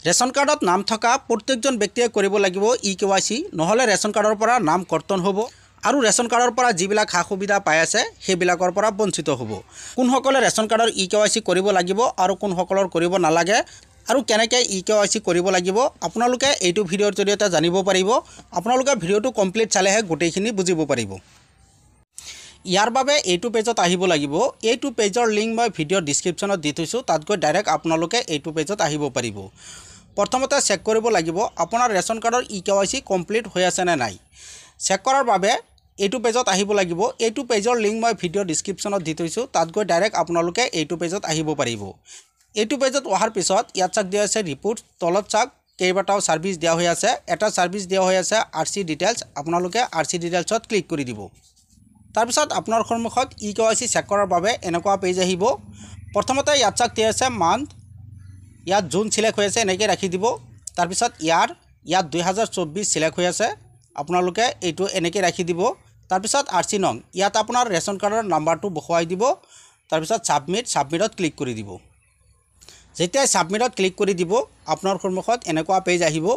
Ration কাৰ্ডত নাম থকা প্ৰত্যেকজন ব্যক্তিয়ে কৰিব লাগিব EKYC, নহলে ৰেচন কাৰ্ডৰ পৰা নাম কৰ্তন হ'ব আৰু ৰেচন কাৰ্ডৰ পৰা যিবিলাক সা সুবিধা পাই আছে সেইবিলাকৰ পৰা বঞ্চিত হ'ব। কোনসকলে ৰেচন কাৰ্ডৰ EKYC কৰিব লাগিব আৰু কোনসকলৰ কৰিব নালাগে আৰু কেনেকৈ EKYC কৰিব লাগিব আপোনালোকে এইটো ভিডিঅ'ৰ জৰিয়তে জানিব পাৰিব। আপোনালোকে ভিডিঅ'টো কমপ্লিট চালেহে গোটেইখিনি বুজিব পাৰিব। ইয়াৰ বাবে এইটো পেজত আহিব লাগিব। এইটো পেজৰ লিংক মই ভিডিঅ'ৰ ডেসক্ৰিপচনত দি থৈছো, তাত গৈ ডাইৰেক্ট আপোনালোকে এইটো পেজত আহিব পাৰিব। প্ৰথমতে চেক কৰিব লাগিব আপোনাৰ ৰেচন কাৰ্ডৰ EKYC কমপ্লিট হৈ আছে নে নাই। চেক কৰাৰ বাবে এইটো পেজত আহিব লাগিব। এইটো পেজৰ লিংক মই ভিডিঅ'ৰ ডেসক্ৰিপচনত দি থৈছো, তাত গৈ ডাইৰেক্ট আপোনালোকে এইটো পেজত আহিব পাৰিব। এইটো পেজত অহাৰ পিছত ইয়াত চাক দিয়া আছে ৰিপোৰ্ট, তলত চাক কেইবাটাও সাৰ্ভিস দিয়া হৈ আছে। এটা সাৰ্ভিস দিয়া হৈ আছে RC ডিটেইলছ, আপোনালোকে RC ডিটেইলছত ক্লিক কৰি দিব। তাৰ পিছত আপোনাৰ সন্মুখত EKYC চেক কৰাৰ বাবে এনেকুৱা পেজ আহিব। প্ৰথমতে ইয়াত চাক দিয়া আছে মান্থ, ইয়াত জুন সিলেক্ট হৈ আছে, এনেকৈ ৰাখি দিব। তাৰ পিছত ইয়াত 2024 সিলেক্ট হৈ আছে, আপোনালোকে এইটো এনেকৈ ৰাখি দিব। তাৰ পিছত RC নং, ইয়াত আপোনাৰ ৰেচন কাৰ্ডৰ নাম্বাৰটো বহুৱাই দিব। তাৰ পিছত সাবমিটত ক্লিক কৰি দিব। যেতিয়া সাবমিটত ক্লিক কৰি দিব আপোনাৰ সন্মুখত এনেকুৱা পেজ আহিব।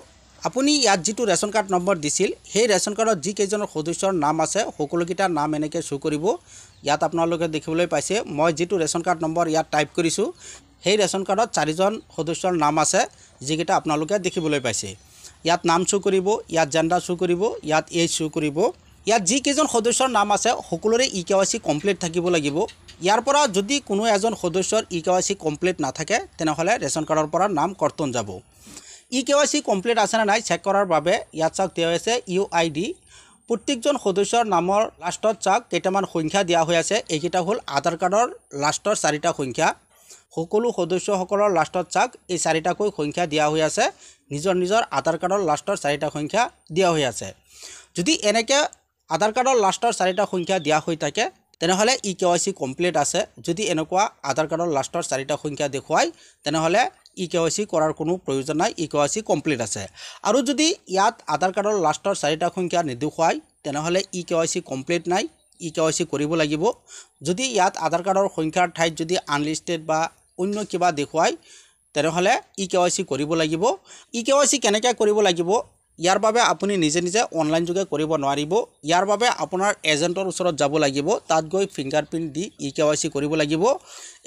আপুনি ইয়াত যেটো ৰেচন কাৰ্ড নম্বৰ দিছিল সেই ৰেচন কাৰ্ডত যি কেইজনৰ সদস্যৰ নাম আছে সকলোকিটা নাম এনেকৈ শো কৰিব। ইয়াত আপোনালোকে দেখিবলৈ পাইছে মই যেটো ৰেচন কাৰ্ড নম্বৰ ইয়াত টাইপ কৰিছো সেই ৰেচন কাৰ্ডত 4জন সদস্যৰ নাম আছে, যিকেইটা আপোনালোকে দেখিবলৈ পাইছে। ইয়াত নাম শো কৰিব, ইয়াত জেন্ডাৰ শো কৰিব, ইয়াত এজ শো কৰিব। ইয়াত যি কেইজন সদস্যৰ নাম আছে সকলোৰে EKYC কমপ্লিট থাকিব লাগিব। ইয়াৰ পৰা যদি কোনো এজন সদস্যৰ EKYC কমপ্লিট নাথাকে তেনেহলে ৰেচন কাৰ্ডৰ পৰা নাম কৰ্তন যাব। EKYC কমপ্লিট আছে না নাই চেক কৰাৰ বাবে ইয়াত চাক দিয়া হৈছে UID। প্ৰত্যেকজন সদস্যৰ নামৰ লাষ্টত চাক কেইটামান সংখ্যা দিয়া হৈ আছে। এইকেইটা হ'ল আধাৰ কাৰ্ডৰ লাষ্টৰ 4টা সংখ্যা। সকলো সদস্যসকলৰ লাষ্টত চাক এই 4টাকৈ সংখ্যা দিয়া হৈ আছে। নিজৰ আধাৰ কাৰ্ডৰ লাষ্টৰ 4টা সংখ্যা দিয়া হৈ আছে। যদি এনেকৈ আধাৰ কাৰ্ডৰ লাষ্টৰ 4টা সংখ্যা দিয়া হৈ থাকে তেনেহলে EKYC কমপ্লিট আছে। যদি এনেকুৱা আধাৰ কাৰ্ডৰ লাষ্টৰ 4টা সংখ্যা দেখুৱাই তেনেহলে EKYC কৰাৰ কোনো প্ৰয়োজন নাই, EKYC কমপ্লিট আছে। আৰু যদি ইয়াত আধাৰ কাৰ্ডৰ লাষ্টৰ 4টা সংখ্যা নেদেখুৱাই তেনেহলে EKYC কমপ্লিট নাই, EKYC কৰিব লাগিব। যদি ইয়াত আধাৰ কাৰ্ডৰ সংখ্যাৰ ঠাইত যদি আনলিষ্টেড বা অন্য কিবা দেখুৱাই তেনেহলে EKYC কৰিব লাগিব। EKYC কেনেকৈ কৰিব লাগিব ইয়াৰ বাবে আপুনি নিজে অনলাইন যোগে কৰিব নোৱাৰিব। ইয়াৰ বাবে আপোনাৰ এজেন্টৰ ওচৰত যাব লাগিব, তাত গৈ ফিংগাৰপ্ৰিন্ট দি EKYC কৰিব লাগিব।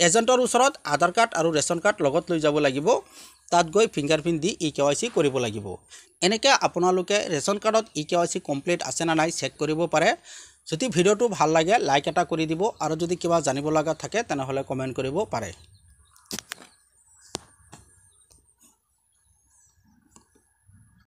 এজেন্টৰ ওচৰত আধাৰ কাৰ্ড আৰু ৰেচন কাৰ্ড লগত লৈ যাব লাগিব, তাত গৈ ফিংগাৰপ্ৰিন্ট দি EKYC কৰিব লাগিব। এনেকৈ আপোনালোকে ৰেচন কাৰ্ডত EKYC কমপ্লিট আছে না নাই চেক কৰিব পাৰে। যদি ভিডিঅ'টো ভাল লাগে লাইক এটা কৰি দিব আৰু যদি কিবা জানিব লগা থাকে তেনেহলে কমেন্ট কৰিব পাৰে।